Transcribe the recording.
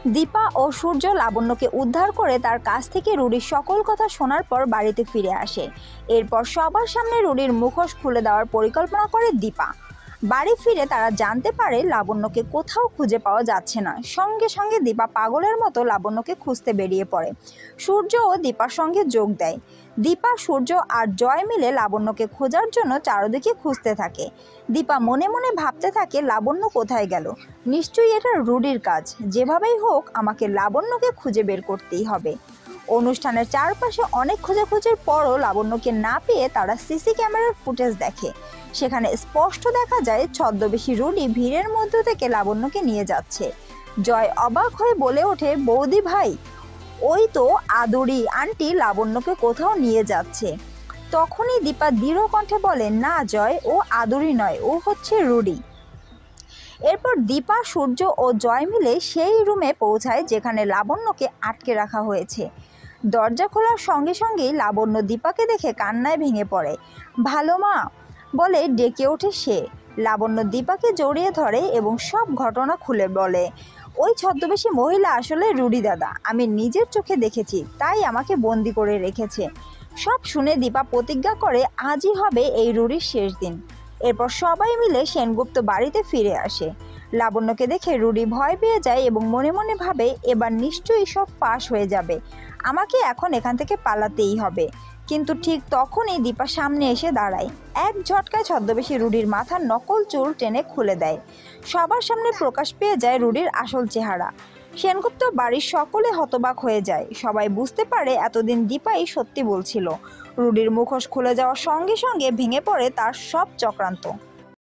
দীপা ও সূর্য লাবণ্যকে উদ্ধার করে তার কাছ থেকে রুডির সকল কথা শোনার পর বাড়িতে ফিরে আসে। এরপর সবার সামনে রুডির মুখোশ খুলে দেওয়ার পরিকল্পনা করে দীপা। বাড়ি ফিরে তারা জানতে পারে লাবণ্যকে কোথাও খুঁজে পাওয়া যাচ্ছে না। সঙ্গে সঙ্গে দীপা পাগলের মতো লাবণ্যকে খুঁজতে বেরিয়ে পড়ে। সূর্যও দীপার সঙ্গে যোগ দেয়। দীপা, সূর্য আর জয় মিলে লাবণ্যকে খোঁজার জন্য চারদিকে খুঁজতে থাকে। দীপা মনে মনে ভাবতে থাকে, লাবণ্য কোথায় গেল? নিশ্চয়ই এটা রুডির কাজ। যেভাবেই হোক আমাকে লাবণ্যকে খুঁজে বের করতেই হবে। অনুষ্ঠানের চারপাশে অনেক খোঁজাখুঁজির পরও লাবণ্যকে না পেয়ে তারা সিসি ক্যামেরার ফুটেজ দেখে। সেখানে স্পষ্ট দেখা যায় ছদ্মবেশী রুডি ভিড়ের মধ্য থেকে লাবণ্যকে নিয়ে যাচ্ছে। জয় অবাক হয়ে বলে ওঠে, বৌদি ভাই, ওই তো আদুরি আন্টি লাবণ্যকে কোথাও নিয়ে যাচ্ছে। তখনই দীপা দৃঢ় কণ্ঠে বলে, না জয়, ও আদুরি নয়, ও হচ্ছে রুডি। এরপর দীপা, সূর্য ও জয় মিলে সেই রুমে পৌঁছায় যেখানে লাবণ্যকে আটকে রাখা হয়েছে। দরজা খোলার সঙ্গে সঙ্গেই লাবণ্য দীপাকে দেখে কান্নায় ভেঙে পড়ে। ভালো মা বলে ডেকে ওঠে সে। লাবণ্য দীপাকে জড়িয়ে ধরে এবং সব ঘটনা খুলে বলে, ওই ছদ্মবেশী মহিলা আসলে রুডি দাদা। আমি নিজের চোখে দেখেছি, তাই আমাকে বন্দি করে রেখেছে। সব শুনে দীপা প্রতিজ্ঞা করে আজই হবে এই রুডির শেষ দিন। এরপর সবাই মিলে সেনগুপ্ত বাড়িতে ফিরে আসে। লাবণ্যকে দেখে রুডি ভয় পেয়ে যায় এবং মনে মনে ভাবে, এবার নিশ্চয়ই সব ফাঁস হয়ে যাবে, আমাকে এখন এখান থেকে পালাতেই হবে। কিন্তু ঠিক তখনই দীপা সামনে এসে দাঁড়ায়। এক ঝটকায় ছদ্মবেশী রুডির মাথার নকল চুল টেনে খুলে দেয়। সবার সামনে প্রকাশ পেয়ে যায় রুডির আসল চেহারা। সেনগুপ্ত বাড়ির সকলে হতবাক হয়ে যায়। সবাই বুঝতে পারে এতদিন দীপাই সত্যি বলছিল। রুডির মুখোশ খুলে যাওয়ার সঙ্গে সঙ্গে ভেঙে পড়ে তার সব চক্রান্ত।